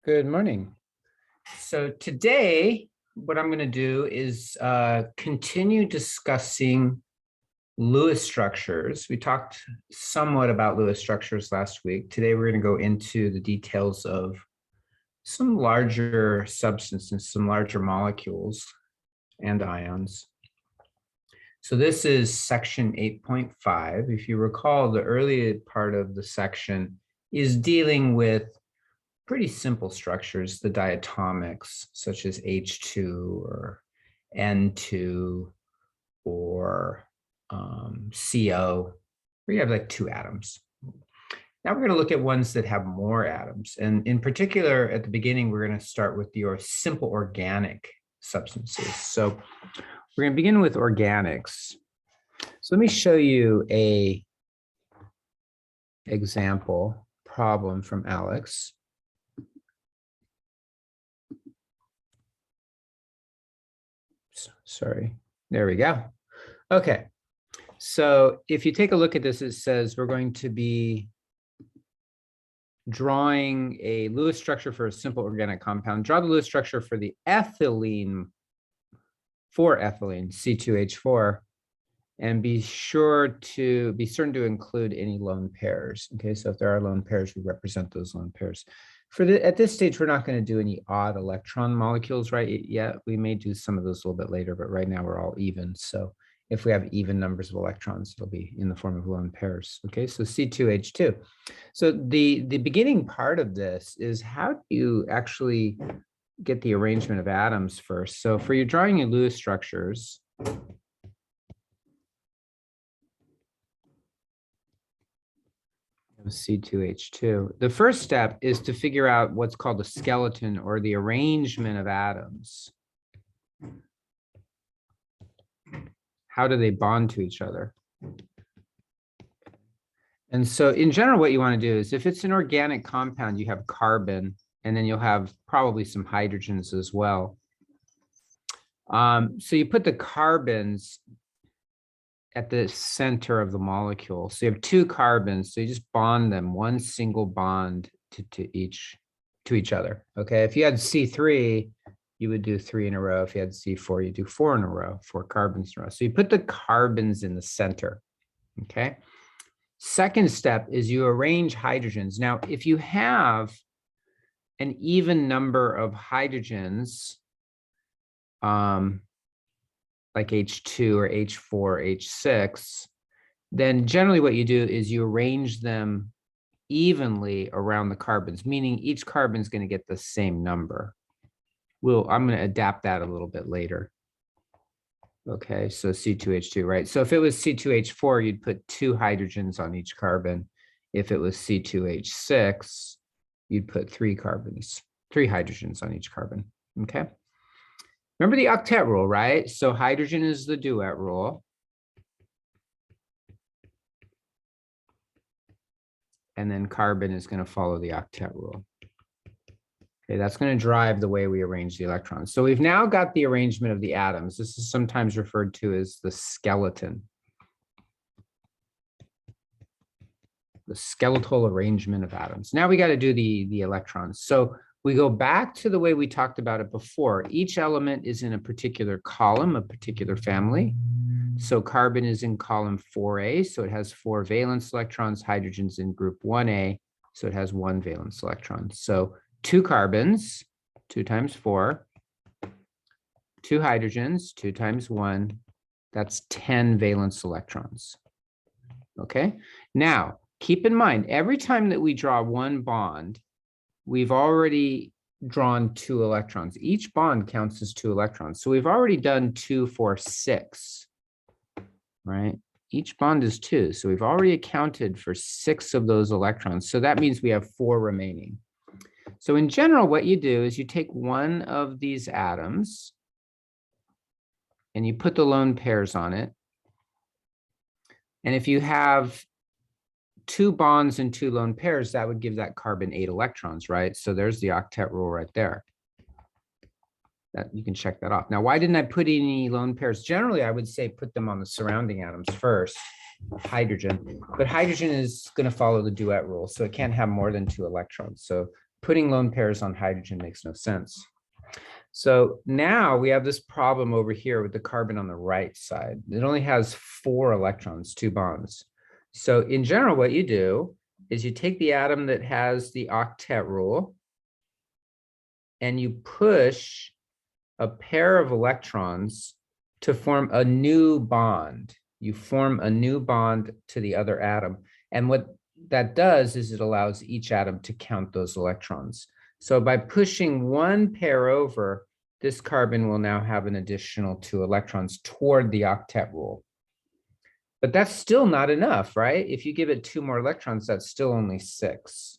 Good morning. So today, what I'm going to do is continue discussing Lewis structures. We talked somewhat about Lewis structures last week. Today, we're going to go into the details of some larger substances, some larger molecules and ions. So this is section 8.5. If you recall, the earlier part of the section is dealing with pretty simple structures, the diatomics, such as H2 or N2 or CO, where you have like two atoms. Now we're going to look at ones that have more atoms. And in particular, at the beginning, we're going to start with your simple organic substances. So we're going to begin with organics. So let me show you a example problem from Alex. Sorry, there we go. Okay, so if you take a look at this, it says we're going to be drawing a Lewis structure for a simple organic compound. Draw the Lewis structure for the ethylene, C2H4, and be certain to include any lone pairs. Okay, so if there are lone pairs, we represent those lone pairs. At this stage, we're not going to do any odd electron molecules right yet. We may do some of those a little bit later, but right now we're all even. So if we have even numbers of electrons, it'll be in the form of lone pairs. Okay, so C2H2. So the beginning part of this is how do you actually get the arrangement of atoms first? So for your drawing your Lewis structures, C2H2. The first step is to figure out what's called the skeleton or the arrangement of atoms. How do they bond to each other? And so in general, what you want to do is if it's an organic compound, you have carbon, and then you'll have probably some hydrogens as well. So you put the carbons at the center of the molecule. So you have two carbons, so you just bond them, one single bond to each other. Okay, if you had C3, you would do 3 in a row. If you had C4, you do 4 in a row, 4 carbons in a row. So you put the carbons in the center. Okay. Second step is you arrange hydrogens. Now, if you have an even number of hydrogens, like H2 or H4, H6, then generally what you do is you arrange them evenly around the carbons, meaning each carbon is going to get the same number. I'm going to adapt that a little bit later. Okay, so C2H2, right? So if it was C2H4, you'd put 2 hydrogens on each carbon. If it was C2H6, you'd put 3 hydrogens on each carbon. Okay. Remember the octet rule, right? So hydrogen is the duet rule. And then carbon is going to follow the octet rule. Okay, that's going to drive the way we arrange the electrons. So we've now got the arrangement of the atoms. This is sometimes referred to as the skeleton. The skeletal arrangement of atoms. Now we got to do the electrons. So we go back to the way we talked about it before. Each element is in a particular column, a particular family. So carbon is in column 4A, so it has 4 valence electrons. Hydrogen's in group 1A, so it has 1 valence electron. So 2 carbons, 2 times 4, 2 hydrogens, 2 times 1, that's 10 valence electrons. Okay, now keep in mind, every time that we draw one bond, we've already drawn 2 electrons. Each bond counts as 2 electrons. So we've already done 2, 4, 6, right? Each bond is 2. So we've already accounted for 6 of those electrons. So that means we have 4 remaining. So in general, what you do is you take one of these atoms and you put the lone pairs on it. And if you have 2 bonds and 2 lone pairs, that would give that carbon 8 electrons, right? So there's the octet rule right there. That you can check that off. Now, why didn't I put any lone pairs? Generally, I would say put them on the surrounding atoms first, hydrogen. But hydrogen is going to follow the duet rule, so it can't have more than 2 electrons. So Putting lone pairs on hydrogen makes no sense. So now we have this problem over here with the carbon on the right side. It only has 4 electrons, 2 bonds. So in general, what you do is you take the atom that has the octet rule and you push a pair of electrons to form a new bond. You form a new bond to the other atom. And what that does is it allows each atom to count those electrons. So by pushing one pair over, this carbon will now have an additional 2 electrons toward the octet rule. But that's still not enough, right? If you give it 2 more electrons, that's still only 6.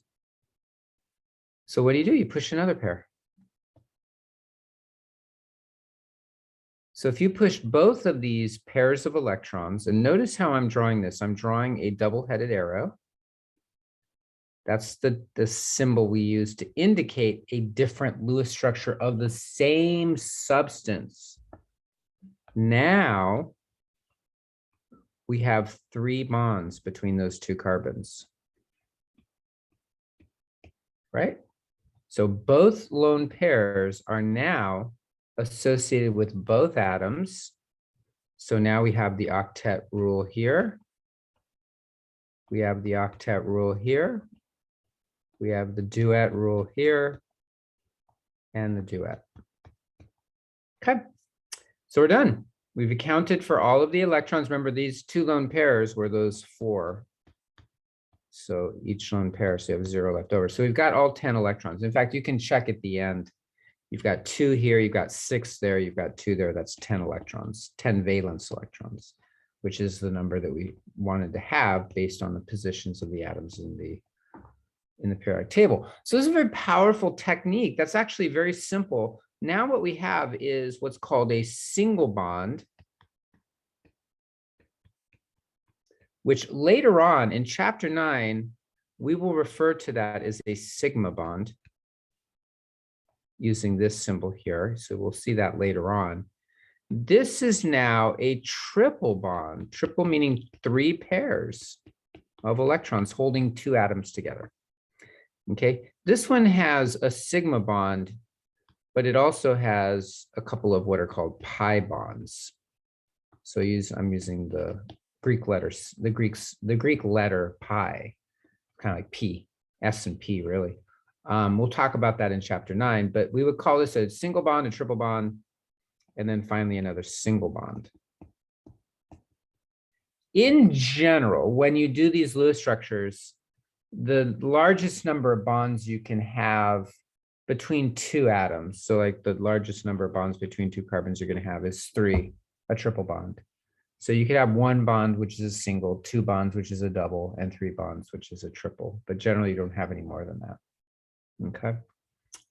So what do? You push another pair. So if you push both of these pairs of electrons, and notice how I'm drawing this. I'm drawing a double-headed arrow. That's the symbol we use to indicate a different Lewis structure of the same substance. Now, we have 3 bonds between those 2 carbons, right? So both lone pairs are now associated with both atoms. So now we have the octet rule here. We have the octet rule here. We have the duet rule here and the duet. Okay, so we're done. We've accounted for all of the electrons. Remember, these 2 lone pairs were those 4. So each lone pair, so you have 0 left over. So we've got all 10 electrons. In fact, you can check at the end. You've got 2 here, you've got 6 there, you've got 2 there. That's 10 electrons, 10 valence electrons, which is the number that we wanted to have based on the positions of the atoms in the periodic table. So this is a very powerful technique. That's actually very simple. Now what we have is what's called a single bond, which later on in chapter 9, we will refer to that as a sigma bond using this symbol here. So we'll see that later on. This is now a triple bond, triple meaning 3 pairs of electrons holding 2 atoms together. Okay, this one has a sigma bond, but it also has a couple of what are called pi bonds. So I'm using the Greek letters, the Greek letter pi, kind of like P, S and P really. We'll talk about that in chapter 9, but we would call this a single bond, a triple bond, and then finally another single bond. In general, when you do these Lewis structures, the largest number of bonds you can have between 2 atoms, so like the largest number of bonds between 2 carbons you're going to have is 3, a triple bond. So you could have 1 bond, which is a single, 2 bonds, which is a double, and 3 bonds, which is a triple. But generally, you don't have any more than that. Okay.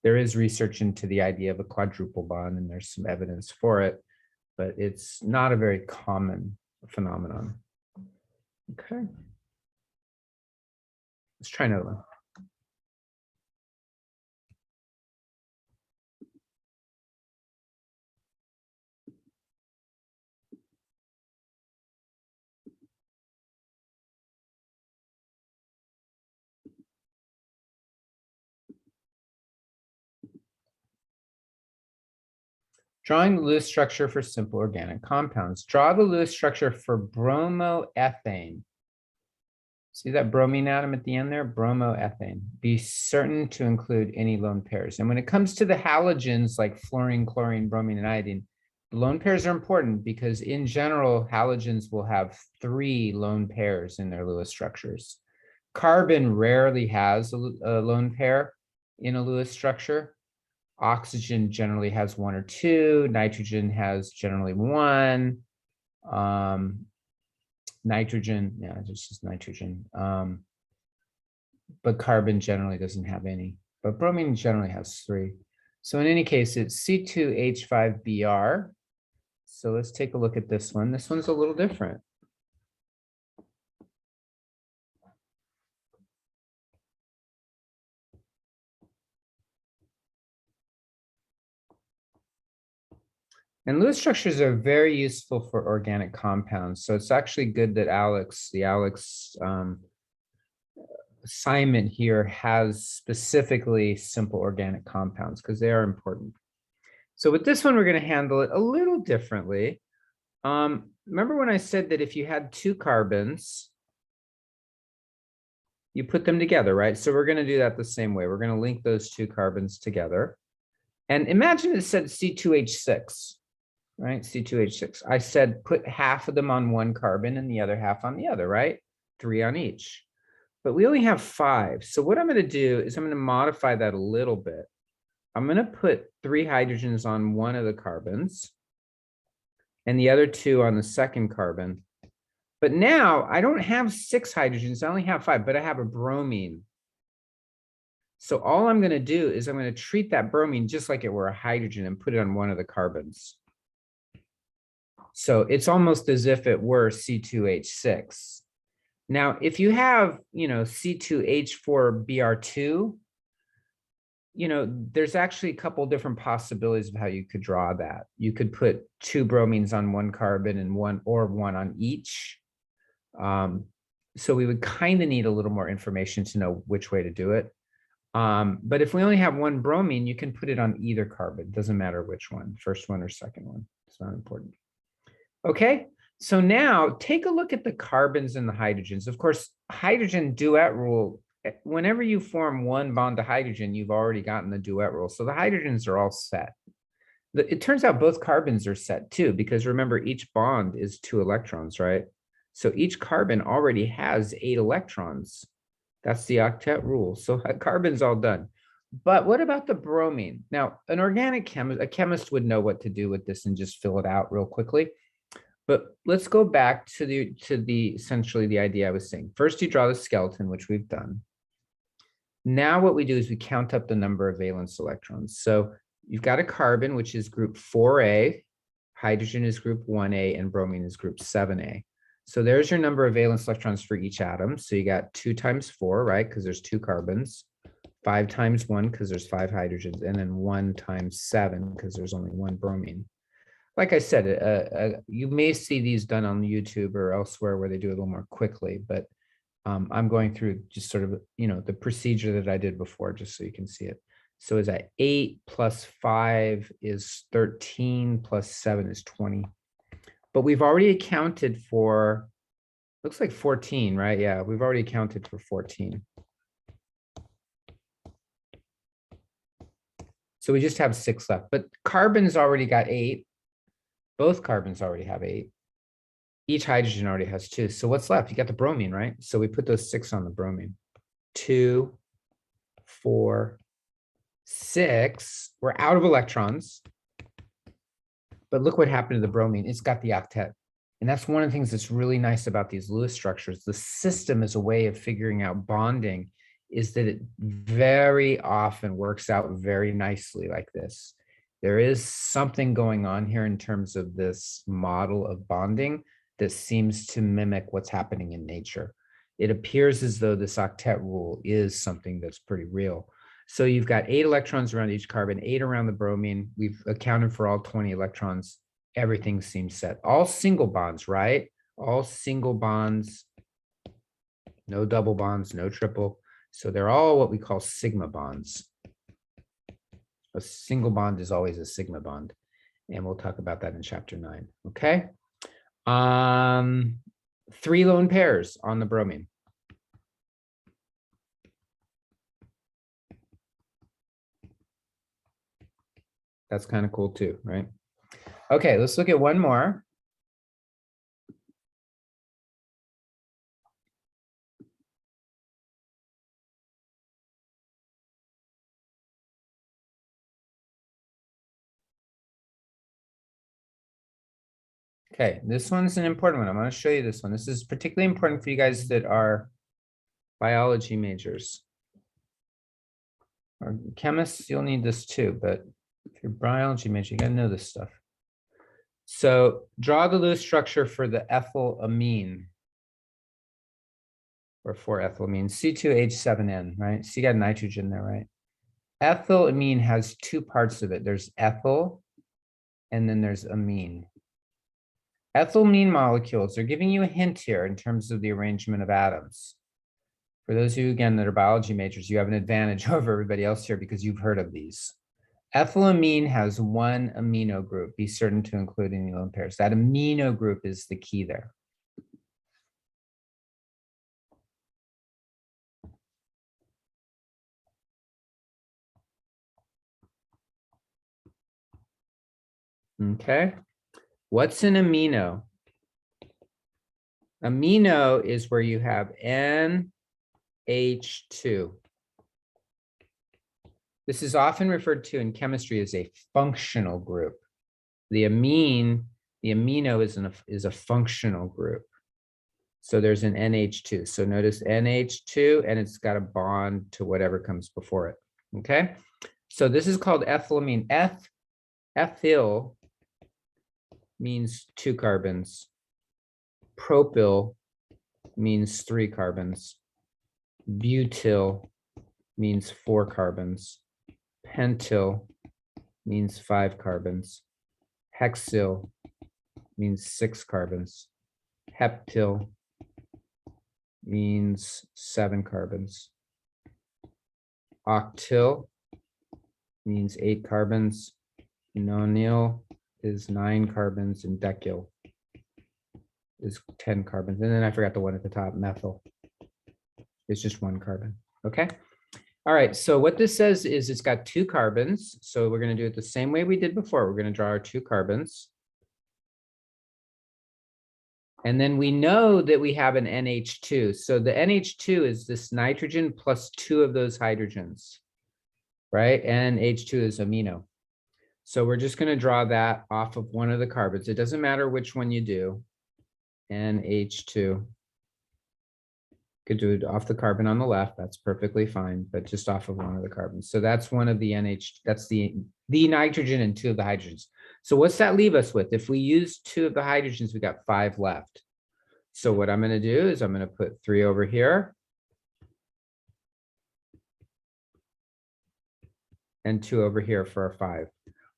There is research into the idea of a quadruple bond, and there's some evidence for it, but it's not a very common phenomenon. Okay. Let's try another one. Drawing the Lewis structure for simple organic compounds. Draw the Lewis structure for bromoethane. See that bromine atom at the end there? Bromoethane. Be certain to include any lone pairs. And when it comes to the halogens like fluorine, chlorine, bromine, and iodine, the lone pairs are important because in general, halogens will have 3 lone pairs in their Lewis structures. Carbon rarely has a lone pair in a Lewis structure. Oxygen generally has 1 or 2. Nitrogen has generally 1. Nitrogen, yeah, it's just nitrogen. But carbon generally doesn't have any. But bromine generally has 3. So in any case, it's C2H5Br. So let's take a look at this one. This one's a little different. And Lewis structures are very useful for organic compounds. So it's actually good that the Alex assignment here has specifically simple organic compounds because they are important. So with this one, we're going to handle it a little differently. Remember when I said that if you had two carbons, you put them together, right? So we're going to do that the same way. We're going to link those two carbons together. And imagine it said C2H6, right? C2H6. I said put half of them on one carbon and the other half on the other, right? 3 on each. But we only have 5. So what I'm going to do is I'm going to modify that a little bit. I'm going to put 3 hydrogens on one of the carbons and the other 2 on the second carbon. But now I don't have 6 hydrogens, I only have 5, but I have a bromine. So all I'm going to do is I'm going to treat that bromine just like it were a hydrogen and put it on one of the carbons. So it's almost as if it were C2H6. Now, if you have, C2H4Br2, there's actually a couple different possibilities of how you could draw that. You could put 2 bromines on one carbon and one on each. So we would kind of need a little more information to know which way to do it. But if we only have 1 bromine, you can put it on either carbon. Doesn't matter which one, first one or second one. It's not important. Okay, so now take a look at the carbons and the hydrogens. Of course, hydrogen duet rule, whenever you form one bond to hydrogen, you've already gotten the duet rule. So the hydrogens are all set. It turns out both carbons are set too, because remember, each bond is 2 electrons, right? So each carbon already has 8 electrons. That's the octet rule. So carbon's all done. But what about the bromine? Now, an organic chemist, a chemist would know what to do with this and just fill it out real quickly. But let's go back to the essentially the idea I was saying. First, you draw the skeleton, which we've done. Now what we do is we count up the number of valence electrons. So you've got a carbon, which is group 4A, hydrogen is group 1A, and bromine is group 7A. So there's your number of valence electrons for each atom. So you got 2 times 4, right? Because there's 2 carbons. 5 times 1, because there's 5 hydrogens. And then 1 times 7, because there's only 1 bromine. Like I said, you may see these done on YouTube or elsewhere where they do it a little more quickly, but I'm going through just sort of, the procedure that I did before, just so you can see it. So is that 8 plus 5 is 13 plus 7 is 20. But we've already accounted for, looks like 14, right? Yeah, we've already accounted for 14. So we just have 6 left, but carbon's already got 8. Both carbons already have 8. Each hydrogen already has 2. So what's left? You got the bromine, right? So we put those 6 on the bromine. 2, 4, 6. We're out of electrons. But look what happened to the bromine. It's got the octet. And that's one of the things that's really nice about these Lewis structures. The system is a way of figuring out bonding, is that it very often works out very nicely like this. There is something going on here in terms of this model of bonding that seems to mimic what's happening in nature. It appears as though this octet rule is something that's pretty real. So you've got 8 electrons around each carbon, 8 around the bromine. We've accounted for all 20 electrons. Everything seems set. All single bonds, right? All single bonds, no double bonds, no triple. So they're all what we call sigma bonds. A single bond is always a sigma bond. And we'll talk about that in chapter 9, okay? 3 lone pairs on the bromine. That's kind of cool too, right? Okay, let's look at one more. Okay, this one's an important one. I'm going to show you this one. This is particularly important for you guys that are biology majors. Or chemists, you'll need this too, but if you're biology major, you got to know this stuff. So draw the Lewis structure for the ethylamine, or for ethylamine, C2H7N, right? So you got nitrogen there, right? Ethylamine has 2 parts of it. There's ethyl, and then there's amine. Ethylamine molecules are giving you a hint here in terms of the arrangement of atoms. For those of you, again, that are biology majors, you have an advantage over everybody else here because you've heard of these. Ethylamine has one amino group. Be certain to include any lone pairs. That amino group is the key there. Okay. What's an amino? Amino is where you have NH2. This is often referred to in chemistry as a functional group. The amino is a functional group. So there's an NH2. So notice NH2, and it's got a bond to whatever comes before it. Okay. So this is called ethylamine. Ethyl means 2 carbons. Propyl means 3 carbons. Butyl means 4 carbons. Pentyl means 5 carbons. Hexyl means 6 carbons. Heptyl means 7 carbons. Octyl means 8 carbons. Nonyl is 9 carbons, and decyl is 10 carbons. And then I forgot the one at the top, methyl. It's just 1 carbon. Okay. All right. So what this says is it's got 2 carbons. So we're going to do it the same way we did before. We're going to draw our 2 carbons. And then we know that we have an NH2. So the NH2 is this nitrogen plus 2 of those hydrogens, right? And H2 is amino. So we're just going to draw that off of one of the carbons. It doesn't matter which one you do. NH2. Could do it off the carbon on the left. That's perfectly fine, but just off of one of the carbons. So that's one of the NH, that's the nitrogen and 2 of the hydrogens. So what's that leave us with? If we use 2 of the hydrogens, we got 5 left. So what I'm going to do is I'm going to put 3 over here and 2 over here for our 5.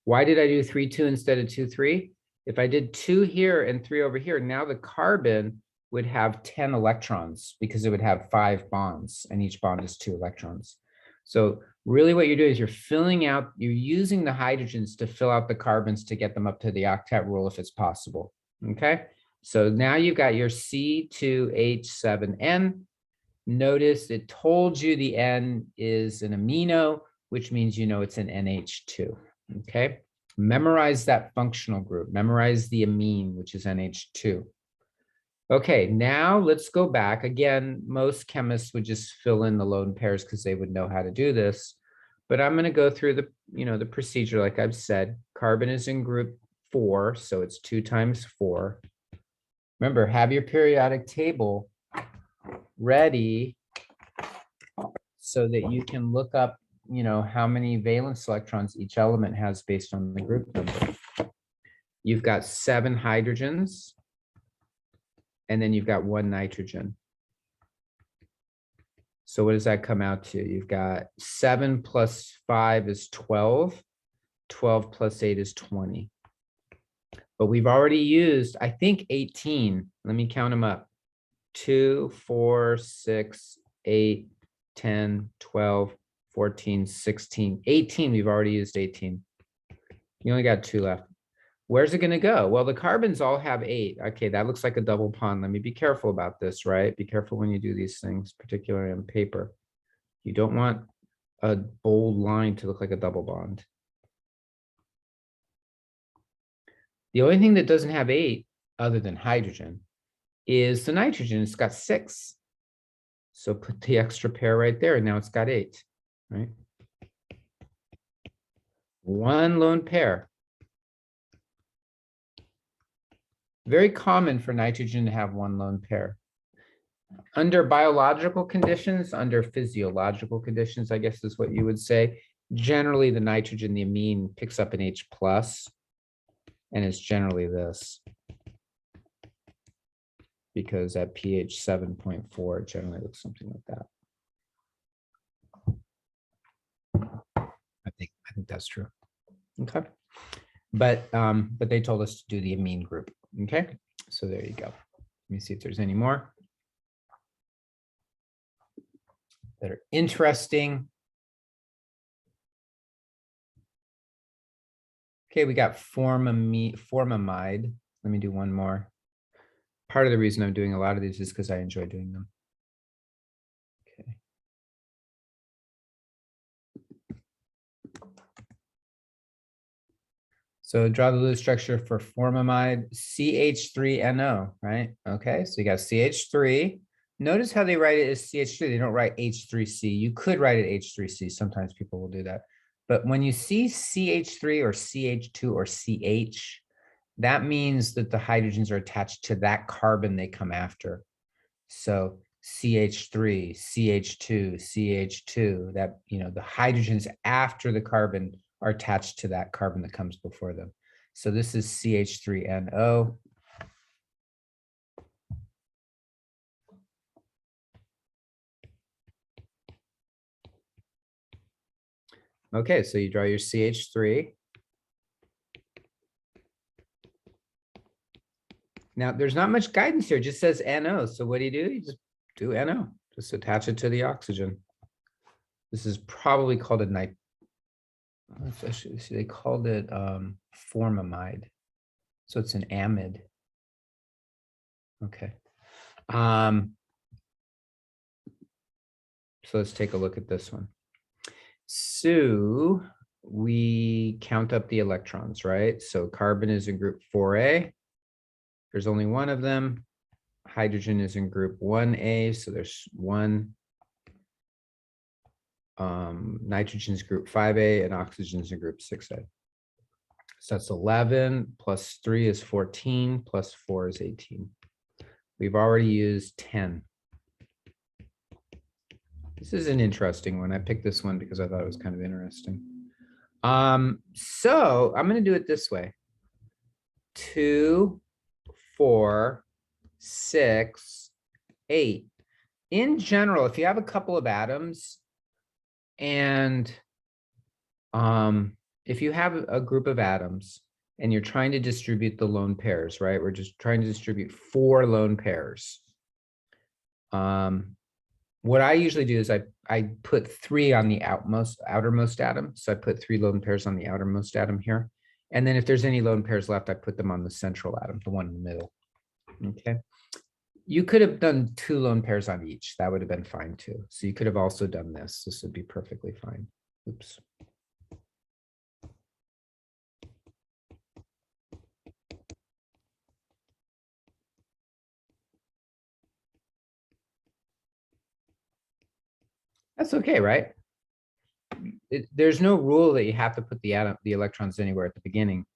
Why did I do 3, 2 instead of 2, 3? If I did 2 here and 3 over here, now the carbon would have 10 electrons because it would have 5 bonds, and each bond is 2 electrons. So really what you're doing is you're using the hydrogens to fill out the carbons to get them up to the octet rule if it's possible. Okay. So now you've got your C2H7N. Notice it told you the N is an amino, which means you know it's an NH2. Okay. Memorize that functional group. Memorize the amine, which is NH2. Okay, now let's go back. Again, most chemists would just fill in the lone pairs because they would know how to do this. But I'm going to go through the procedure like I've said. Carbon is in group 4, so it's 2 times 4. Remember, have your periodic table ready so that you can look up, how many valence electrons each element has based on the group number. You've got 7 hydrogens. And then you've got 1 nitrogen. So what does that come out to? You've got 7 plus 5 is 12. 12 plus 8 is 20. But we've already used, I think, 18. Let me count them up. 2, 4, 6, 8, 10, 12, 14, 16, 18. We've already used 18. You only got 2 left. Where's it going to go? Well, the carbons all have 8. Okay, that looks like a double bond. Let me be careful about this, right? Be careful when you do these things, particularly on paper. You don't want a bold line to look like a double bond. The only thing that doesn't have 8, other than hydrogen, is the nitrogen. It's got 6. So put the extra pair right there, and now it's got 8, right? 1 lone pair. Very common for nitrogen to have 1 lone pair. Under biological conditions, under physiological conditions, I guess is what you would say, generally the nitrogen, the amine, picks up an H+, and it's generally this. Because at pH 7.4, it generally looks something like that. I think that's true. Okay. But they told us to do the amine group. Okay, so there you go. Let me see if there's any more. that are interesting. Okay, we got formamide. Let me do one more. Part of the reason I'm doing a lot of these is because I enjoy doing them. Okay. So draw the Lewis structure for formamide CH3NO, right? Okay, so you got CH3. Notice how they write it as CH3. They don't write H3C. You could write it H3C. Sometimes people will do that. But when you see CH3 or CH2 or CH, that means that the hydrogens are attached to that carbon they come after. So CH3, CH2, CH2, that, the hydrogens after the carbon are attached to that carbon that comes before them. So this is CH3NO. Okay, so you draw your CH3. Now, there's not much guidance here. It just says NO. So what do? You just do NO. Just attach it to the oxygen. This is probably called a night. See, they called it formamide. So it's an amide. Okay. So let's take a look at this one. So we count up the electrons, right? So carbon is in group 4A. There's only one of them. Hydrogen is in group 1A, so there's one. Nitrogen's group 5A and oxygen's in group 6A. So that's 11 plus 3 is 14 plus 4 is 18. We've already used 10. This is an interesting one. I picked this one because I thought it was kind of interesting. So I'm going to do it this way. 2, 4, 6, 8. In general, if you have a couple of atoms and if you have a group of atoms and you're trying to distribute the lone pairs, right? We're just trying to distribute 4 lone pairs. What I usually do is I put 3 on the outermost atom. So I put 3 lone pairs on the outermost atom here. And then if there's any lone pairs left, I put them on the central atom, the one in the middle. Okay. You could have done 2 lone pairs on each. That would have been fine too. So you could have also done this. This would be perfectly fine. Oops. That's okay, right? There's no rule that you have to put the electrons anywhere at the beginning.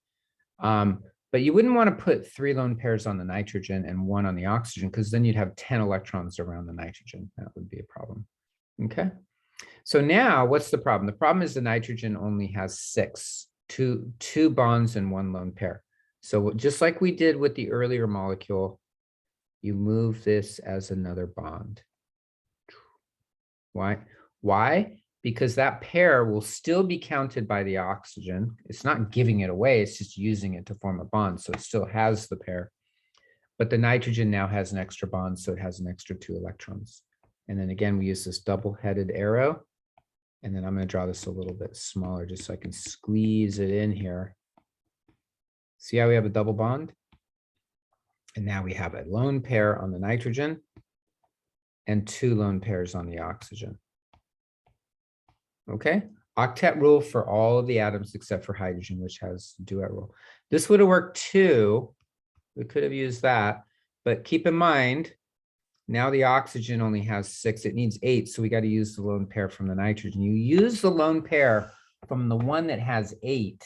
But you wouldn't want to put 3 lone pairs on the nitrogen and 1 on the oxygen, because then you'd have 10 electrons around the nitrogen. That would be a problem. Okay. So now what's the problem? The problem is the nitrogen only has 6, two bonds and 1 lone pair. So just like we did with the earlier molecule, you move this as another bond. Why? Why? Because that pair will still be counted by the oxygen. It's not giving it away, it's just using it to form a bond. So it still has the pair. But the nitrogen now has an extra bond, so it has an extra 2 electrons. And then again, we use this double-headed arrow. And then I'm going to draw this a little bit smaller just so I can squeeze it in here. See how we have a double bond? And now we have a lone pair on the nitrogen and 2 lone pairs on the oxygen. Okay, octet rule for all of the atoms except for hydrogen, which has duet rule. This would have worked too. We could have used that, but keep in mind, now the oxygen only has 6, it needs 8, so we got to use the lone pair from the nitrogen. You use the lone pair from the one that has 8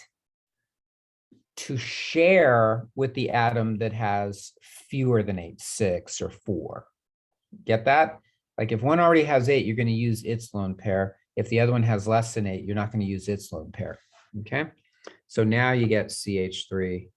to share with the atom that has fewer than 8, 6 or 4. Get that? Like if one already has 8, you're going to use its lone pair. If the other one has less than 8, you're not going to use its lone pair. Okay. So now you get CH3.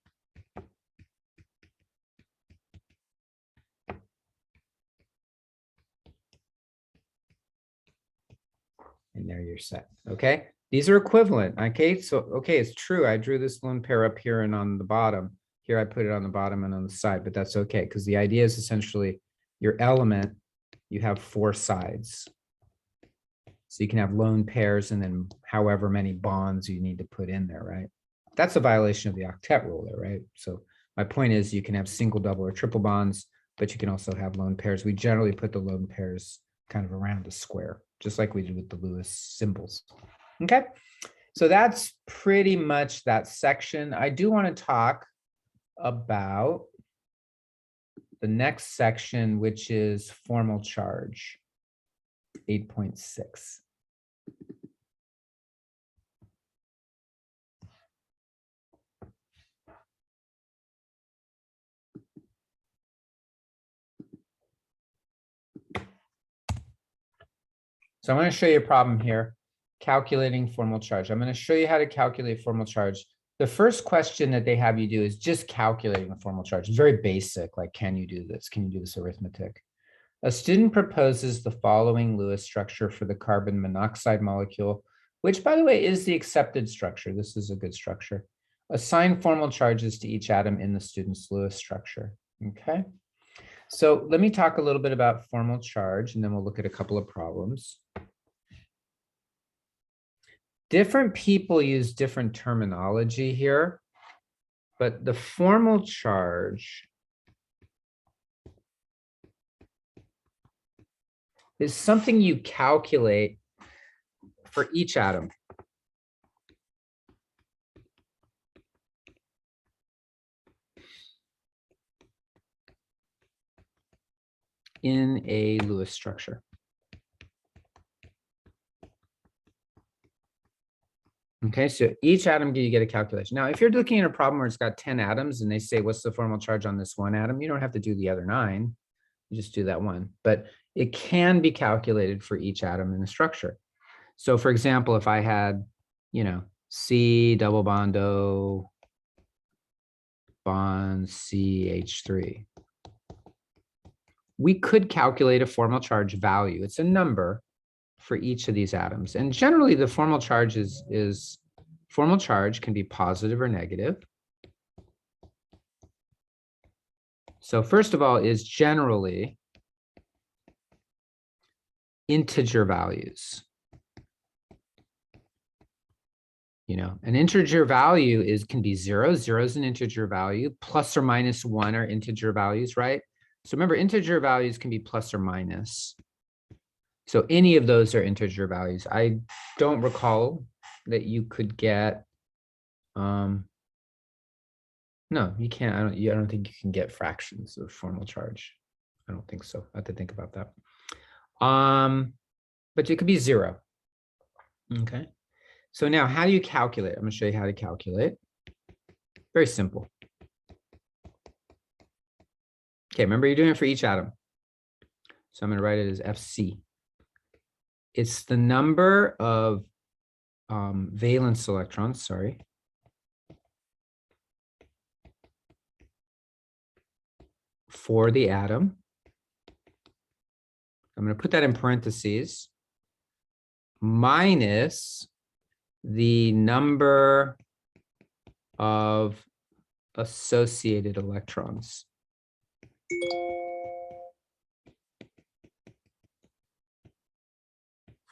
And there you're set. Okay. These are equivalent. Okay. So, okay, it's true. I drew this lone pair up here and on the bottom. Here I put it on the bottom and on the side, but that's okay. Because the idea is essentially your element, you have 4 sides. So you can have lone pairs and then however many bonds you need to put in there, right? That's a violation of the octet rule there, right? So my point is you can have single, double, or triple bonds, but you can also have lone pairs. We generally put the lone pairs kind of around the square, just like we did with the Lewis symbols. Okay, so that's pretty much that section. I do want to talk about the next section, which is formal charge, 8.6. So I'm going to show you a problem here, calculating formal charge. I'm going to show you how to calculate formal charge. The first question that they have you do is just calculating the formal charge. It's very basic, like, can you do this? Can you do this arithmetic? A student proposes the following Lewis structure for the carbon monoxide molecule, which, by the way, is the accepted structure. This is a good structure. Assign formal charges to each atom in the student's Lewis structure. Okay. So let me talk a little bit about formal charge, and then we'll look at a couple of problems. Different people use different terminology here, but the formal charge is something you calculate for each atom. In a Lewis structure. Okay, so each atom you get a calculation. Now, if you're looking at a problem where it's got 10 atoms and they say, what's the formal charge on this one atom? You don't have to do the other 9. You just do that one. But it can be calculated for each atom in the structure. So for example, if I had, C double bond O bond CH3, we could calculate a formal charge value. It's a number for each of these atoms. And generally the formal charge formal charge can be positive or negative. So first of all is generally integer values. An integer value can be 0. 0 is an integer value. Plus or minus 1 are integer values, right? So remember, integer values can be plus or minus. So any of those are integer values. I don't recall that you could get, no, you can't. I don't think you can get fractions of formal charge. I don't think so. I have to think about that. But it could be 0. Okay. So now how do you calculate? I'm going to show you how to calculate. Very simple. Okay, remember you're doing it for each atom. So I'm going to write it as FC. It's the number of valence electrons, for the atom. I'm going to put that in parentheses, minus the number of associated electrons.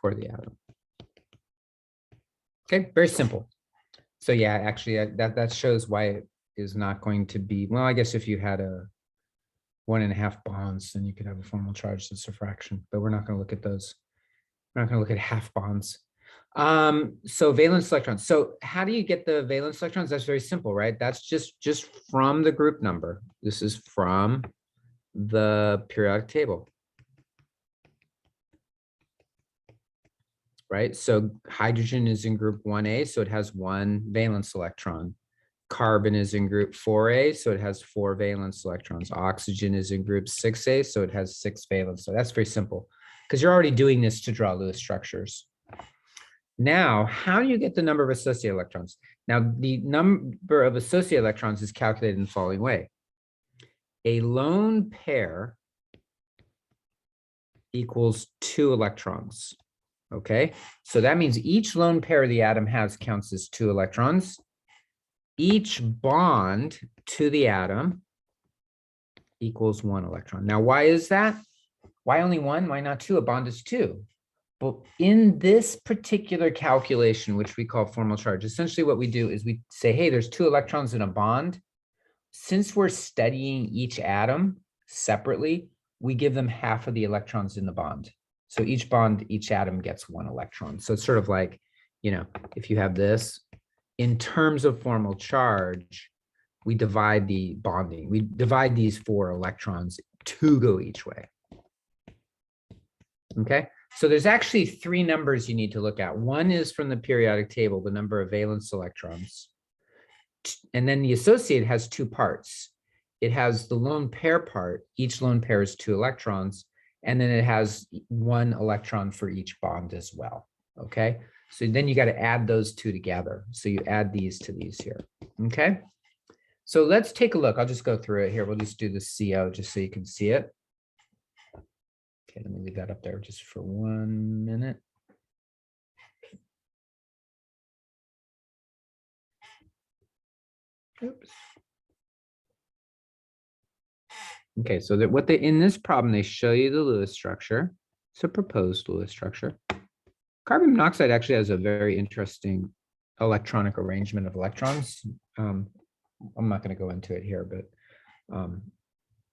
For the atom. Okay, very simple. So yeah, actually that shows why it is not going to be, well, I guess if you had a 1.5 bonds, then you could have a formal charge that's a fraction, but we're not going to look at those. We're not going to look at half bonds. So valence electrons. So how do you get the valence electrons? That's very simple, right? That's just from the group number. This is from the periodic table. Right? So hydrogen is in group 1A, so it has 1 valence electron. Carbon is in group 4A, so it has 4 valence electrons. Oxygen is in group 6A, so it has 6 valence. So that's very simple because you're already doing this to draw Lewis structures. Now, how do you get the number of associated electrons? Now, the number of associated electrons is calculated in the following way. A lone pair equals 2 electrons. Okay, so that means each lone pair the atom has counts as 2 electrons. Each bond to the atom equals 1 electron. Now, why is that? Why only 1? Why not 2? A bond is 2. But in this particular calculation, which we call formal charge, essentially what we do is we say, hey, there's 2 electrons in a bond. Since we're studying each atom separately, we give them half of the electrons in the bond. So each bond, each atom gets 1 electron. So it's sort of like, you know, if you have this, in terms of formal charge, we divide the bonding. We divide these 4 electrons to go each way. Okay, so there's actually 3 numbers you need to look at. One is from the periodic table, the number of valence electrons. And then the associated has 2 parts. It has the lone pair part. Each lone pair is 2 electrons. And then it has 1 electron for each bond as well. Okay, so then you got to add those 2 together. So you add these to these here. Okay, so let's take a look. I'll just go through it here. We'll just do the CO just so you can see it. Okay, let me leave that up there just for 1 minute. Oops. Okay, so that what they in this problem, they show you the Lewis structure. It's a proposed Lewis structure. Carbon monoxide actually has a very interesting electronic arrangement of electrons. I'm not going to go into it here, but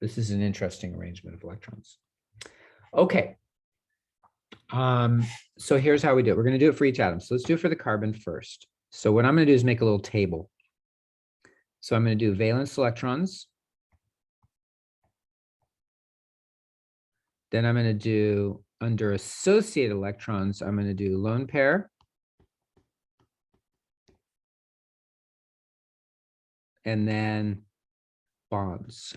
this is an interesting arrangement of electrons. Okay. So here's how we do it. We're going to do it for each atom. So let's do it for the carbon first. So what I'm going to do is make a little table. So I'm going to do valence electrons. Then I'm going to do under associated electrons, I'm going to do lone pair. And then bonds.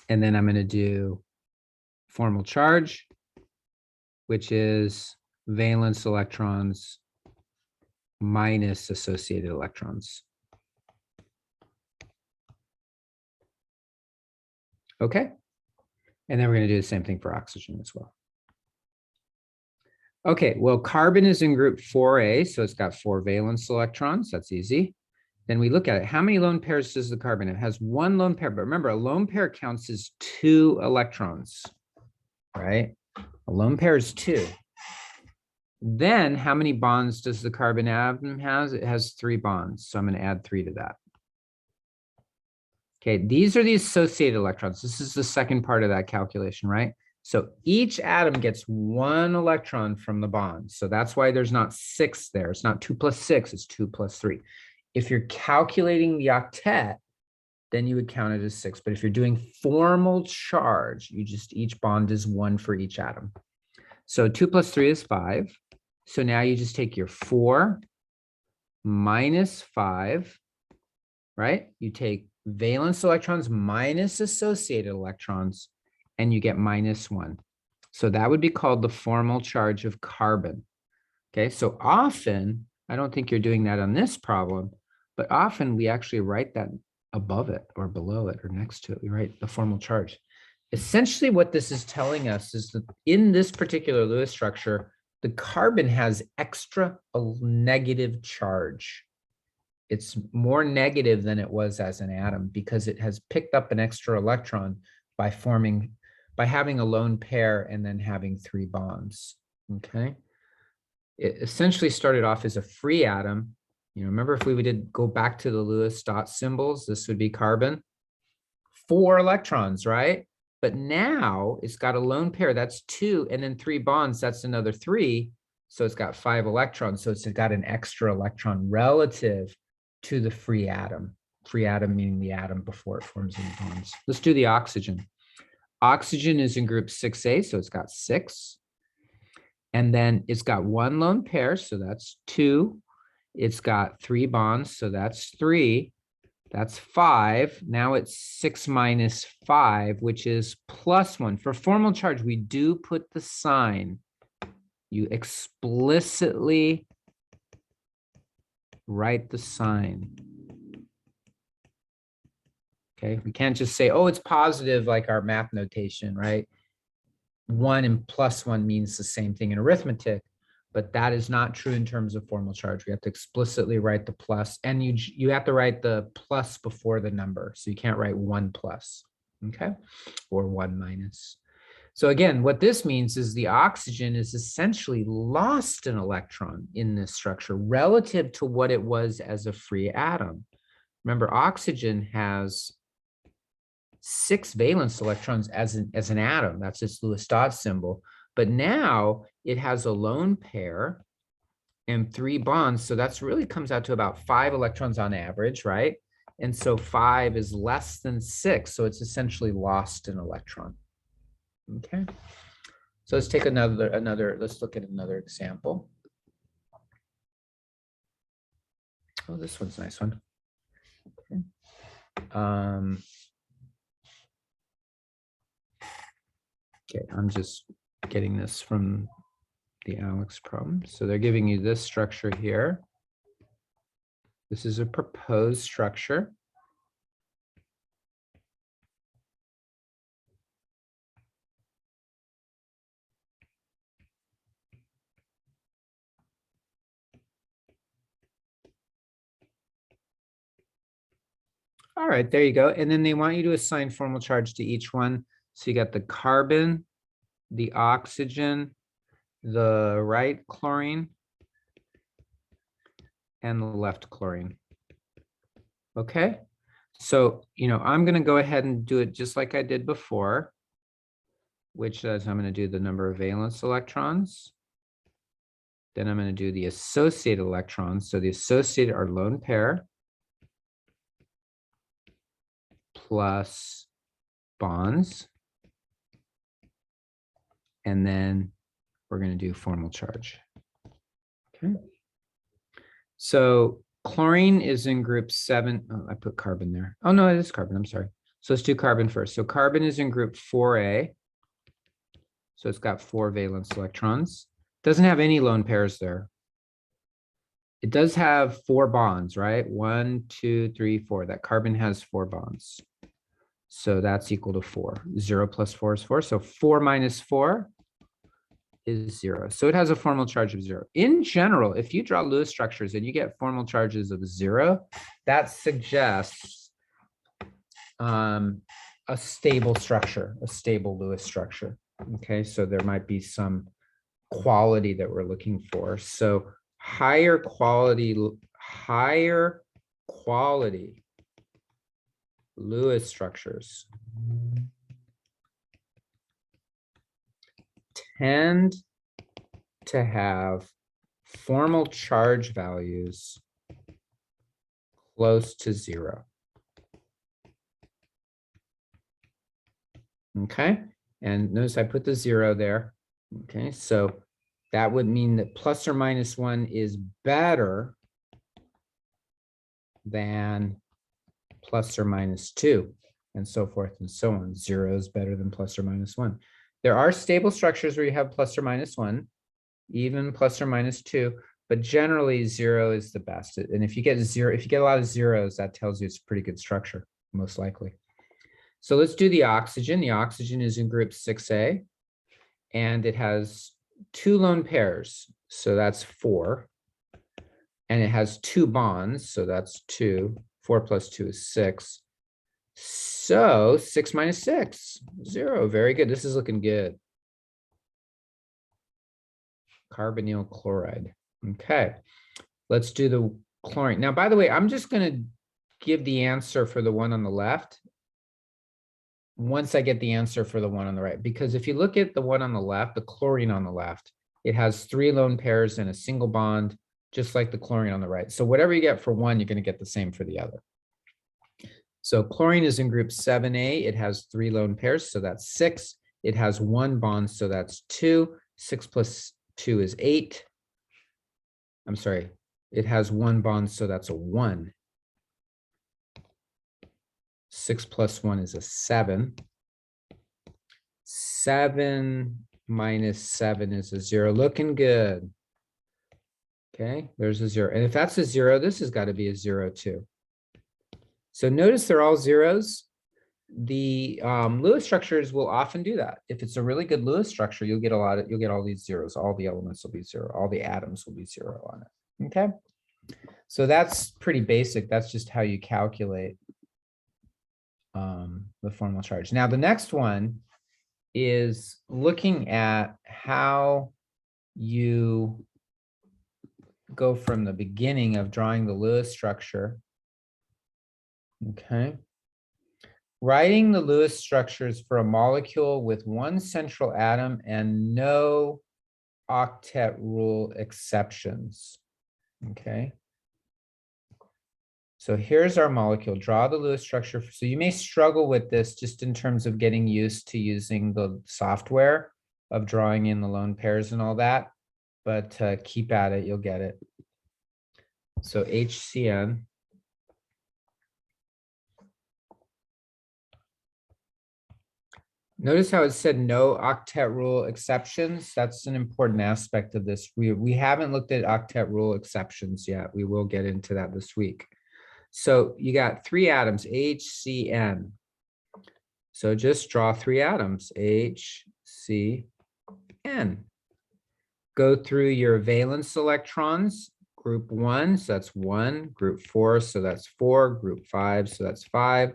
And then I'm going to do formal charge, which is valence electrons minus associated electrons. Okay. And then we're going to do the same thing for oxygen as well. Okay, well, carbon is in group 4A, so it's got 4 valence electrons. That's easy. Then we look at it. How many lone pairs does the carbon have? It has 1 lone pair, but remember, a lone pair counts as 2 electrons, right? A lone pair is 2. Then how many bonds does the carbon atom have? It has 3 bonds, so I'm going to add 3 to that. Okay, these are the associated electrons. This is the second part of that calculation, right? So each atom gets 1 electron from the bond. So that's why there's not 6 there. It's not 2 plus 6, it's 2 plus 3. If you're calculating the octet, then you would count it as 6. But if you're doing formal charge, you just, each bond is 1 for each atom. So 2 plus 3 is 5. So now you just take your 4 minus 5, right? You take valence electrons minus associated electrons, and you get minus 1. So that would be called the formal charge of carbon. Okay, so often, I don't think you're doing that on this problem, but often we actually write that above it or below it or next to it. We write the formal charge. Essentially, what this is telling us is that in this particular Lewis structure, the carbon has extra negative charge. It's more negative than it was as an atom because it has picked up an extra electron by having a lone pair and then having 3 bonds. Okay. It essentially started off as a free atom. You know, remember if we did go back to the Lewis dot symbols, this would be carbon. 4 electrons, right? But now it's got a lone pair, that's 2, and then 3 bonds, that's another 3. So it's got 5 electrons. So it's got an extra electron relative to the free atom meaning the atom before it forms any bonds. Let's do the oxygen. Oxygen is in group 6A, so it's got 6. And then it's got 1 lone pair, so that's 2. It's got 3 bonds, so that's 3. That's 5. Now it's 6 minus 5, which is plus 1. For formal charge, we do put the sign. You explicitly write the sign. Okay, we can't just say, oh, it's positive like our math notation, right? 1 and plus 1 means the same thing in arithmetic, but that is not true in terms of formal charge. We have to explicitly write the plus, and you have to write the plus before the number. So you can't write 1 plus, okay? Or 1 minus. So again, what this means is the oxygen is essentially lost an electron in this structure relative to what it was as a free atom. Remember, oxygen has 6 valence electrons as an atom. That's its Lewis dot symbol. But now it has a lone pair and 3 bonds. So that's really comes out to about 5 electrons on average, right? And so 5 is less than 6. So it's essentially lost an electron. Okay. So let's take let's look at another example. Oh, this one's a nice one. Okay. Okay, I'm just getting this from the Alex problem. So they're giving you this structure here. This is a proposed structure. All right, there you go. And then they want you to assign formal charge to each one. So you got the carbon, the oxygen, the right chlorine, and the left chlorine. Okay, so, I'm going to go ahead and do it just like I did before, which is I'm going to do the number of valence electrons. Then I'm going to do the associated electrons. So the associated are lone pair plus bonds. And then we're going to do formal charge. Okay. So chlorine is in group 7. Oh, I put carbon there. Oh, no, it is carbon. I'm sorry. So let's do carbon first. So carbon is in group 4A. So it's got 4 valence electrons. Doesn't have any lone pairs there. It does have 4 bonds, right? 1, 2, 3, 4. That carbon has 4 bonds. So that's equal to 4. 0 plus 4 is 4. So 4 minus 4 is 0. So it has a formal charge of 0. In general, if you draw Lewis structures and you get formal charges of 0, that suggests a stable structure, a stable Lewis structure. Okay, so there might be some quality that we're looking for. So higher quality Lewis structures tend to have formal charge values close to 0. Okay, and notice I put the 0 there. Okay, so that would mean that plus or minus 1 is better than plus or minus 2, and so forth and so on. 0 is better than plus or minus 1. There are stable structures where you have plus or minus 1, even plus or minus 2, but generally 0 is the best. And if you get a lot of zeros, that tells you it's a pretty good structure, most likely. So let's do the oxygen. The oxygen is in group 6A, and it has 2 lone pairs, so that's 4. And it has 2 bonds, so that's 2. 4 plus 2 is 6. So 6 minus 6, 0. Very good. This is looking good. Carbonyl chloride. Okay, let's do the chlorine. Now, by the way, I'm just going to give the answer for the one on the left once I get the answer for the one on the right, because if you look at the one on the left, the chlorine on the left, it has 3 lone pairs and a single bond, just like the chlorine on the right. So whatever you get for one, you're going to get the same for the other. So chlorine is in group 7A. It has 3 lone pairs, so that's 6. It has 1 bond, so that's 2. 6 plus 2 is 8. I'm sorry. It has 1 bond, so that's a 1. 6 plus 1 is a 7. 7 minus 7 is a 0. Looking good. Okay, there's a 0. And if that's a 0, this has got to be a 0 too. So notice they're all zeros. The Lewis structures will often do that. If it's a really good Lewis structure, you'll get all these zeros. All the elements will be 0. All the atoms will be 0 on it. Okay. So that's pretty basic. That's just how you calculate the formal charge. Now the next one is looking at how you go from the beginning of drawing the Lewis structure. Okay. Writing the Lewis structures for a molecule with one central atom and no octet rule exceptions. Okay. So here's our molecule. Draw the Lewis structure. So you may struggle with this just in terms of getting used to using the software of drawing in the lone pairs and all that, but keep at it, you'll get it. So HCN. Notice how it said no octet rule exceptions. That's an important aspect of this. We haven't looked at octet rule exceptions yet. We will get into that this week. So you got 3 atoms, HCN. So just draw 3 atoms, HCN. Go through your valence electrons, group 1, so that's 1, group 4, so that's 4, group 5, so that's 5.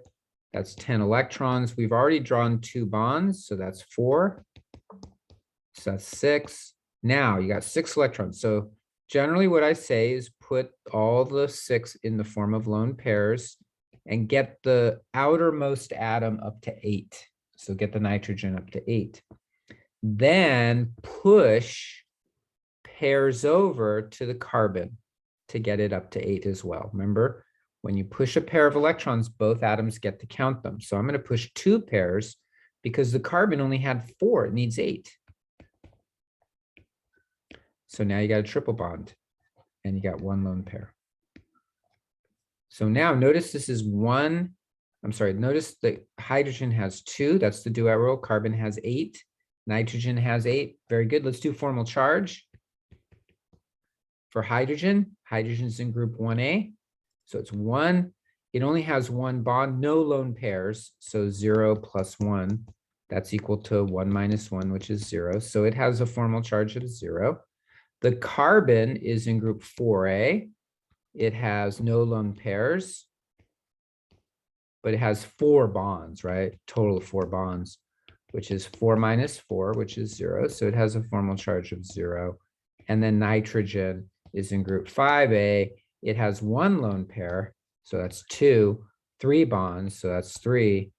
That's 10 electrons. We've already drawn 2 bonds, so that's 4. So that's 6. Now you got 6 electrons. So generally what I say is put all the 6 in the form of lone pairs and get the outermost atom up to 8. So get the nitrogen up to 8. Then push pairs over to the carbon to get it up to 8 as well. Remember, when you push a pair of electrons, both atoms get to count them. So I'm going to push 2 pairs because the carbon only had 4. It needs 8. So now you got a triple bond and you got 1 lone pair. So now notice this is 1. I'm sorry, notice the hydrogen has 2. That's the duet rule. Carbon has 8. Nitrogen has 8. Very good. Let's do formal charge. For hydrogen, hydrogen's in group 1A. So it's 1. It only has 1 bond, no lone pairs. So 0 plus 1, that's equal to 1 minus 1, which is 0. So it has a formal charge of 0. The carbon is in group 4A. It has no lone pairs, but it has 4 bonds, right? Total of 4 bonds, which is 4 minus 4, which is 0. So it has a formal charge of 0. And then nitrogen is in group 5A. It has 1 lone pair, so that's 2, 3 bonds, so that's 3,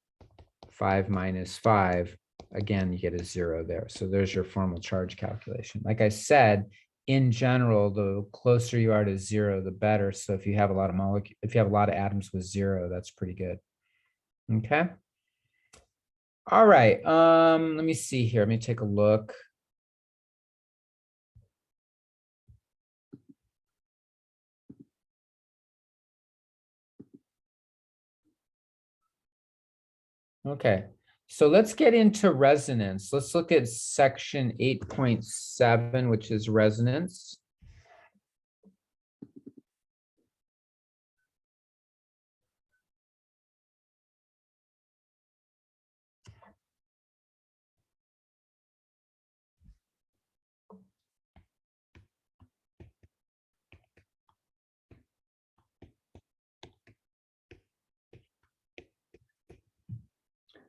5 minus 5. Again, you get a 0 there. So there's your formal charge calculation. Like I said, in general, the closer you are to 0, the better. So if you have a lot of atoms with 0, that's pretty good. Okay. All right. Let me see here. Let me take a look. Okay, so let's get into resonance. Let's look at section 8.7, which is resonance.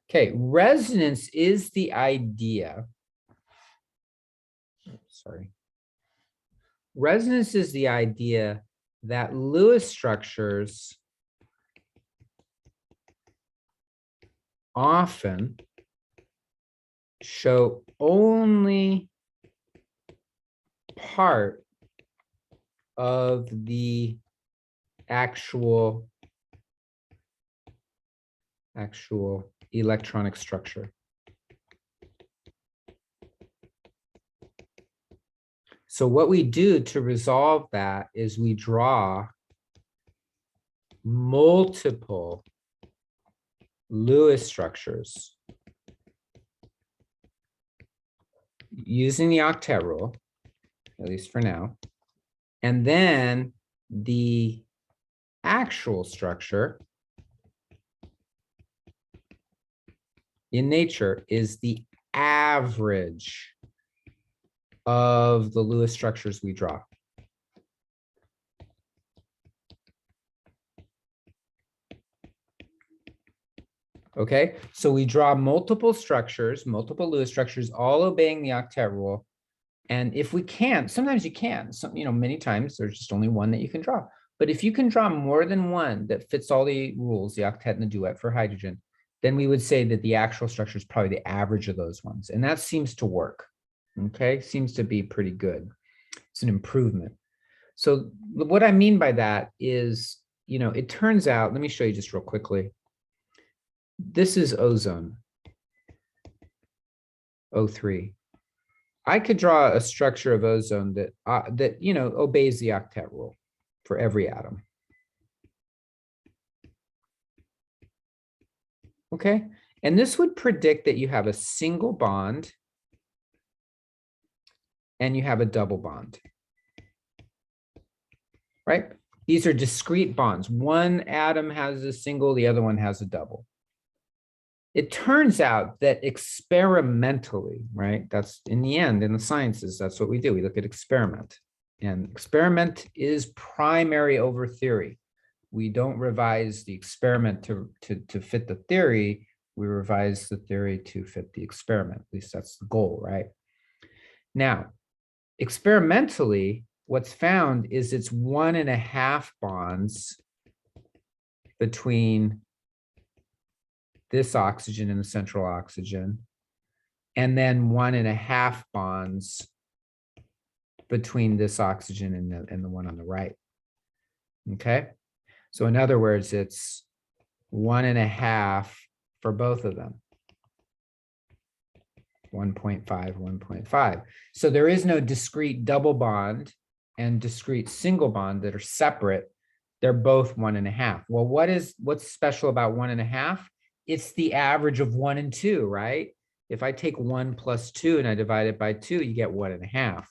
Okay, resonance is the idea. Sorry. Resonance is the idea that Lewis structures often show only part of the actual electronic structure. So what we do to resolve that is we draw multiple Lewis structures using the octet rule, at least for now. And then the actual structure in nature is the average of the Lewis structures we draw. Okay, so we draw multiple structures, multiple Lewis structures, all obeying the octet rule. And if we can, sometimes you can, many times there's just only one that you can draw. But if you can draw more than one that fits all the rules, the octet and the duet for hydrogen, then we would say that the actual structure is probably the average of those ones. And that seems to work. Okay, seems to be pretty good. It's an improvement. So what I mean by that is, it turns out, let me show you just real quickly. This is ozone, O3. I could draw a structure of ozone that obeys the octet rule for every atom. Okay, and this would predict that you have a single bond and you have a double bond, right? These are discrete bonds. One atom has a single, the other one has a double. It turns out that experimentally, right? That's in the end, in the sciences, that's what we do. We look at experiment. And experiment is primary over theory. We don't revise the experiment to fit the theory. We revise the theory to fit the experiment. At least that's the goal, right? Now, experimentally, what's found is it's 1.5 bonds between this oxygen and the central oxygen, and then 1.5 bonds between this oxygen and the one on the right. Okay, so in other words, it's 1.5 for both of them. 1.5, 1.5. So there is no discrete double bond and discrete single bond that are separate. They're both 1.5. Well, what's special about 1.5? It's the average of 1 and 2, right? If I take 1 plus 2 and I divide it by 2, you get 1.5.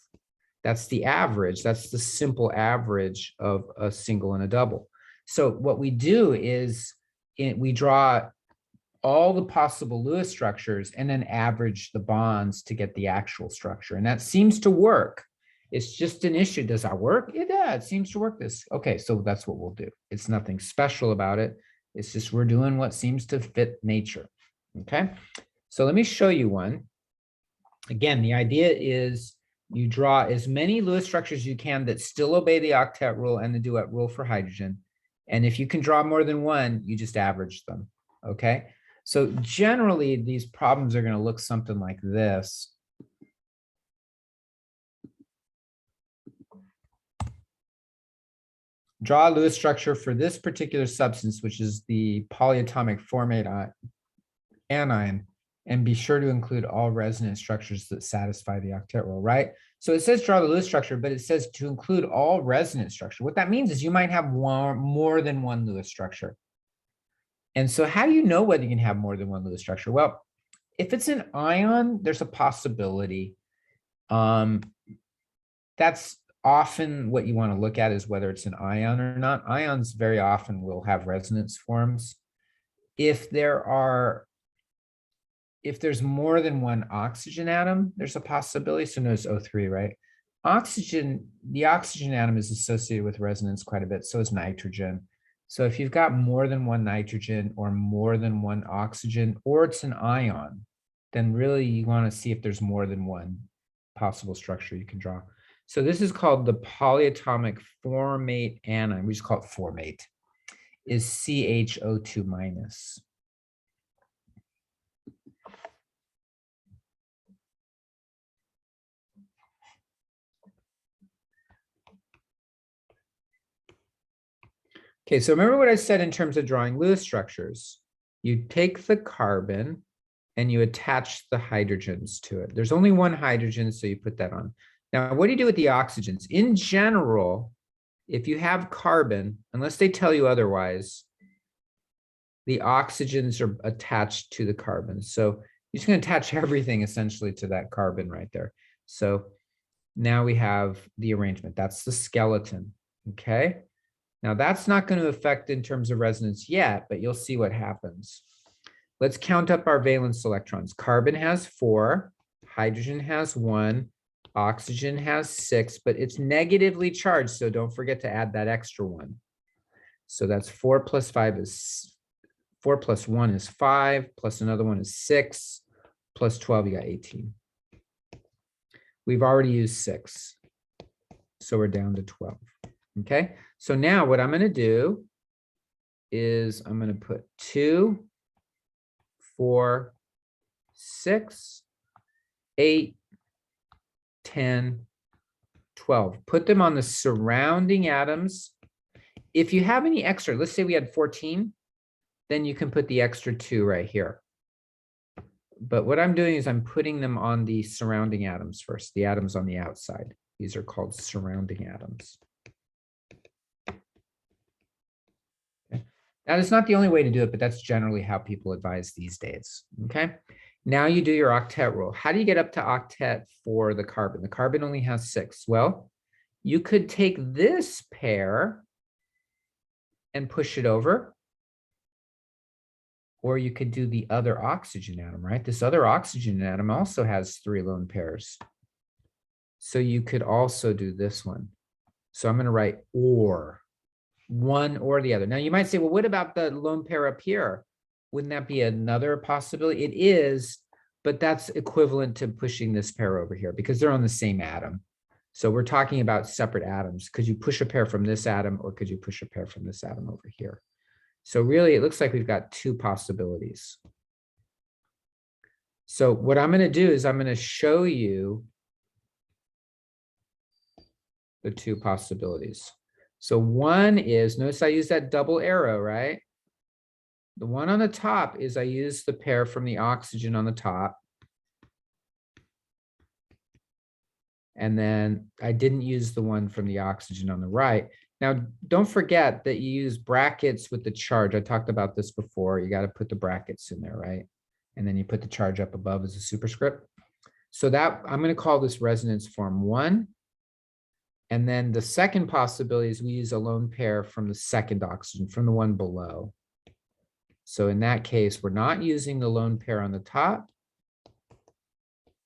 That's the average. That's the simple average of a single and a double. So what we do is we draw all the possible Lewis structures and then average the bonds to get the actual structure. And that seems to work. It's just an issue. Does that work? Yeah, it seems to work. Okay, so that's what we'll do. It's nothing special about it. It's just we're doing what seems to fit nature. Okay, so let me show you one. Again, the idea is you draw as many Lewis structures as you can that still obey the octet rule and the duet rule for hydrogen. And if you can draw more than one, you just average them. Okay, so generally these problems are going to look something like this. Draw a Lewis structure for this particular substance, which is the polyatomic formate anion, and be sure to include all resonance structures that satisfy the octet rule, right? So it says draw the Lewis structure, but it says to include all resonance structure. What that means is you might have more than one Lewis structure. And so how do you know whether you can have more than one Lewis structure? Well, if it's an ion, there's a possibility. That's often what you want to look at is whether it's an ion or not. Ions very often will have resonance forms. If there's more than one oxygen atom, there's a possibility. So notice O3, right? The oxygen atom is associated with resonance quite a bit. So is nitrogen. So if you've got more than one nitrogen or more than one oxygen, or it's an ion, then really you want to see if there's more than one possible structure you can draw. So this is called the polyatomic formate anion. We just call it formate. Is CHO2 minus. Okay, so remember what I said in terms of drawing Lewis structures. You take the carbon and you attach the hydrogens to it. There's only one hydrogen, so you put that on. Now, what do you do with the oxygens? In general, if you have carbon, unless they tell you otherwise, the oxygens are attached to the carbon. So you're just going to attach everything essentially to that carbon right there. So now we have the arrangement. That's the skeleton. Okay. Now that's not going to affect in terms of resonance yet, but you'll see what happens. Let's count up our valence electrons. Carbon has 4, hydrogen has 1, oxygen has 6, but it's negatively charged, so don't forget to add that extra one. So that's 4 plus 5 is 4 plus 1 is 5, plus another one is 6, plus 12, you got 18. We've already used 6, so we're down to 12. Okay, so now what I'm going to do is I'm going to put 2, 4, 6, 8, 10, 12. Put them on the surrounding atoms. If you have any extra, let's say we had 14, then you can put the extra 2 right here. But what I'm doing is I'm putting them on the surrounding atoms first, the atoms on the outside. These are called surrounding atoms. Okay. Now, that's not the only way to do it, but that's generally how people advise these days. Okay. Now you do your octet rule. How do you get up to octet for the carbon? The carbon only has 6. Well, you could take this pair and push it over, or you could do the other oxygen atom, right? This other oxygen atom also has 3 lone pairs. So you could also do this one. So I'm going to write or, one or the other. Now you might say, well, what about the lone pair up here? Wouldn't that be another possibility? It is, but that's equivalent to pushing this pair over here because they're on the same atom. So we're talking about separate atoms. Could you push a pair from this atom, or could you push a pair from this atom over here? So really, it looks like we've got 2 possibilities. So what I'm going to do is I'm going to show you the 2 possibilities. So one is, notice I use that double arrow, right? The one on the top is I use the pair from the oxygen on the top. And then I didn't use the one from the oxygen on the right. Now, don't forget that you use brackets with the charge. I talked about this before. You got to put the brackets in there, right? And then you put the charge up above as a superscript. So that I'm going to call this resonance form 1. And then the second possibility is we use a lone pair from the second oxygen, from the one below. So in that case, we're not using the lone pair on the top.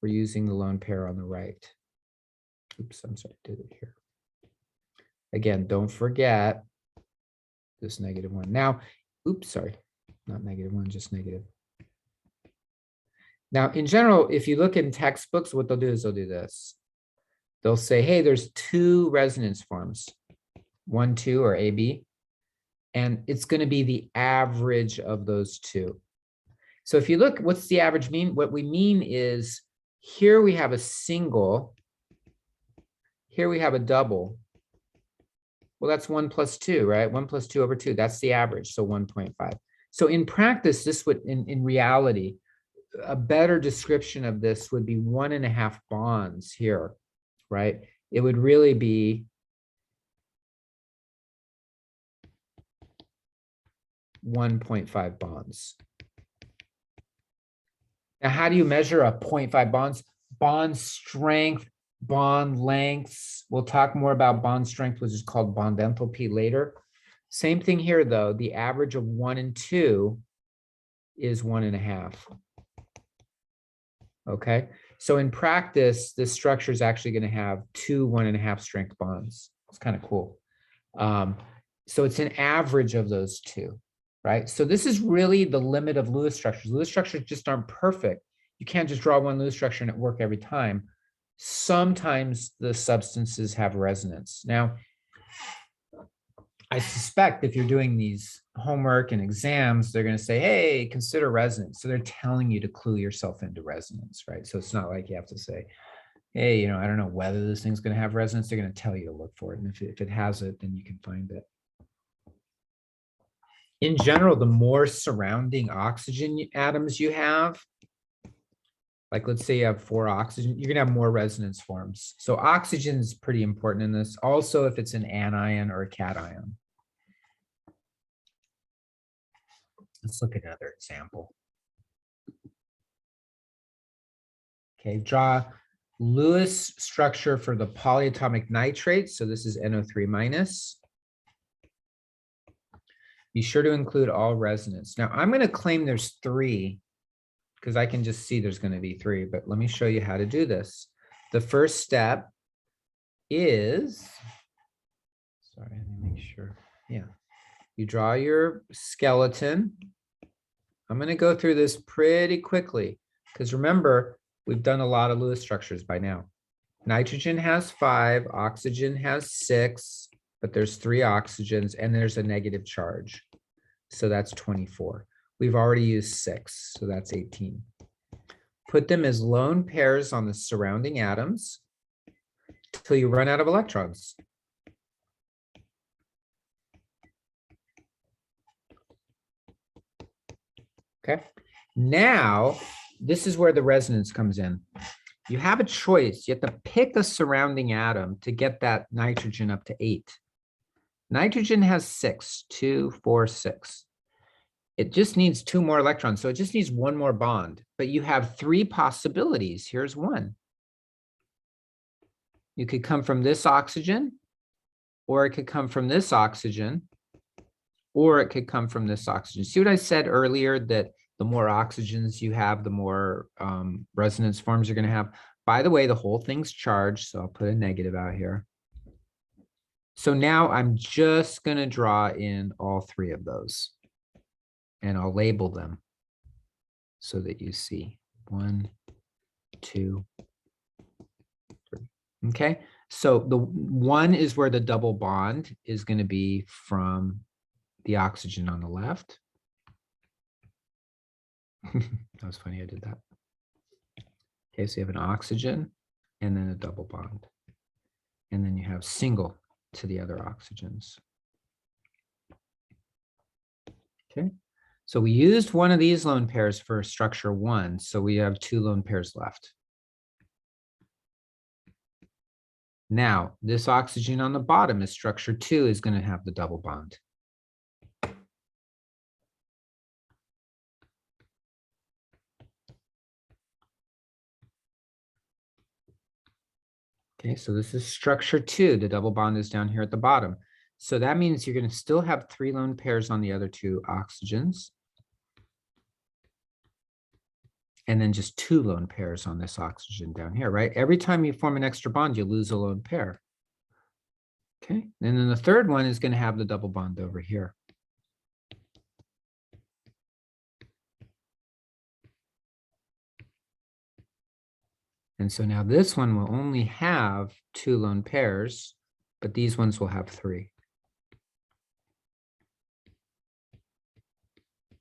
We're using the lone pair on the right. Oops, I'm sorry, I did it here. Again, don't forget this -1. Now, oops, sorry, not -1, just negative. Now, in general, if you look in textbooks, what they'll do is they'll do this. They'll say, hey, there's 2 resonance forms, 1, 2, or AB, and it's going to be the average of those 2. So if you look, what's the average mean? What we mean is here we have a single, here we have a double. Well, that's 1 plus 2, right? 1 plus 2 over 2, that's the average, so 1.5. So in practice, this would, in reality, a better description of this would be 1.5 bonds here, right? It would really be 1.5 bonds. Now, how do you measure a 0.5 bonds? Bond strength, bond lengths. We'll talk more about bond strength, which is called bond enthalpy later. Same thing here, though. The average of 1 and 2 is 1.5. Okay, so in practice, this structure is actually going to have 2 1.5 strength bonds. It's kind of cool. So it's an average of those 2, right? So this is really the limit of Lewis structures. Lewis structures just aren't perfect. You can't just draw one Lewis structure and it work every time. Sometimes the substances have resonance. Now, I suspect if you're doing these homework and exams, they're going to say, hey, consider resonance. So they're telling you to clue yourself into resonance, right? So it's not like you have to say, hey, you know, I don't know whether this thing's going to have resonance. They're going to tell you to look for it. And if it has it, then you can find it. In general, the more surrounding oxygen atoms you have, like let's say you have 4 oxygen, you're going to have more resonance forms. So oxygen is pretty important in this. Also, if it's an anion or a cation. Let's look at another example. Okay, draw Lewis structure for the polyatomic nitrate. So this is NO3 minus. Be sure to include all resonance. Now I'm going to claim there's 3 because I can just see there's going to be 3, but let me show you how to do this. The first step is, sorry, let me make sure. Yeah, you draw your skeleton. I'm going to go through this pretty quickly because remember, we've done a lot of Lewis structures by now. Nitrogen has 5, oxygen has 6, but there's 3 oxygens and there's a negative charge. So that's 24. We've already used 6, so that's 18. Put them as lone pairs on the surrounding atoms until you run out of electrons. Okay, now this is where the resonance comes in. You have a choice. You have to pick a surrounding atom to get that nitrogen up to 8. Nitrogen has 6, 2, 4, 6. It just needs 2 more electrons, so it just needs 1 more bond. But you have 3 possibilities. Here's one. You could come from this oxygen, or it could come from this oxygen, or it could come from this oxygen. See what I said earlier, that the more oxygens you have, the more resonance forms you're going to have. By the way, the whole thing's charged, so I'll put a negative out here. So now I'm just going to draw in all 3 of those, and I'll label them so that you see 1, 2, 3. Okay, so the 1 is where the double bond is going to be from the oxygen on the left. That was funny, I did that. Okay, so you have an oxygen and then a double bond. And then you have single to the other oxygens. Okay, so we used one of these lone pairs for structure 1, so we have 2 lone pairs left. Now, this oxygen on the bottom is structure 2 is going to have the double bond. Okay, so this is structure 2. The double bond is down here at the bottom. So that means you're going to still have 3 lone pairs on the other 2 oxygens. And then just 2 lone pairs on this oxygen down here, right? Every time you form an extra bond, you lose a lone pair. Okay, and then the third one is going to have the double bond over here. And so now this one will only have 2 lone pairs, but these ones will have 3.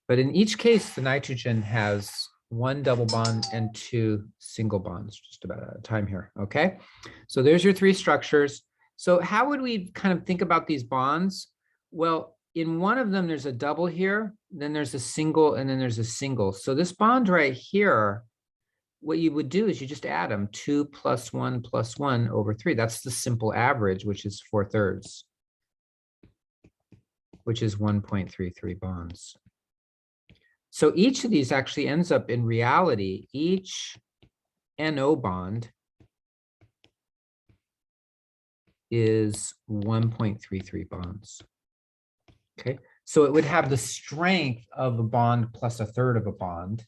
But in each case, the nitrogen has 1 double bond and 2 single bonds, just about out of time here, okay? So there's your 3 structures. So how would we kind of think about these bonds? Well, in one of them, there's a double here, then there's a single, and then there's a single. So this bond right here, what you would do is you just add them, 2 plus 1 plus 1 over 3. That's the simple average, which is 4/3, which is 1.33 bonds. So each of these actually ends up, in reality, each NO bond is 1.33 bonds. Okay, so it would have the strength of a bond plus 1/3 of a bond.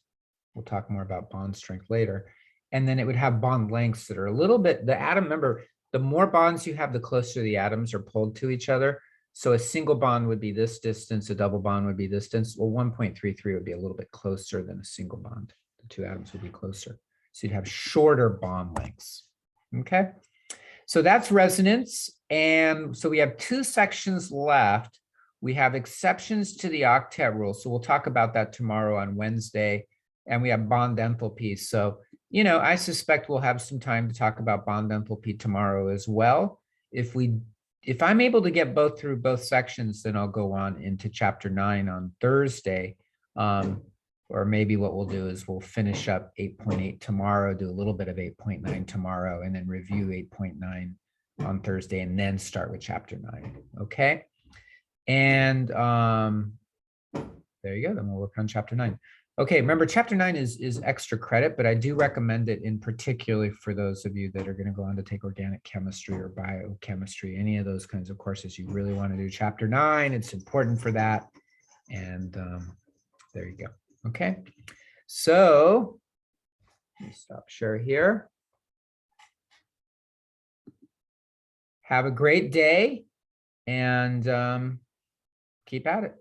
We'll talk more about bond strength later. And then it would have bond lengths that are a little bit, the atom, remember, the more bonds you have, the closer the atoms are pulled to each other. So a single bond would be this distance, a double bond would be this distance. Well, 1.33 would be a little bit closer than a single bond. The 2 atoms would be closer. So you'd have shorter bond lengths. Okay, so that's resonance. And so we have 2 sections left. We have exceptions to the octet rule. So we'll talk about that tomorrow on Wednesday. And we have bond enthalpy. So, you know, I suspect we'll have some time to talk about bond enthalpy tomorrow as well. If I'm able to get through both sections, then I'll go on into chapter 9 on Thursday. Or maybe what we'll do is we'll finish up 8.8 tomorrow, do a little bit of 8.9 tomorrow, and then review 8.9 on Thursday, and then start with chapter 9. Okay. And there you go. Then we'll work on chapter 9. Okay, remember chapter 9 is extra credit, but I do recommend it in particular for those of you that are going to go on to take organic chemistry or biochemistry, any of those kinds of courses. You really want to do chapter 9. It's important for that. And there you go. Okay, so let me stop share here. Have a great day and keep at it.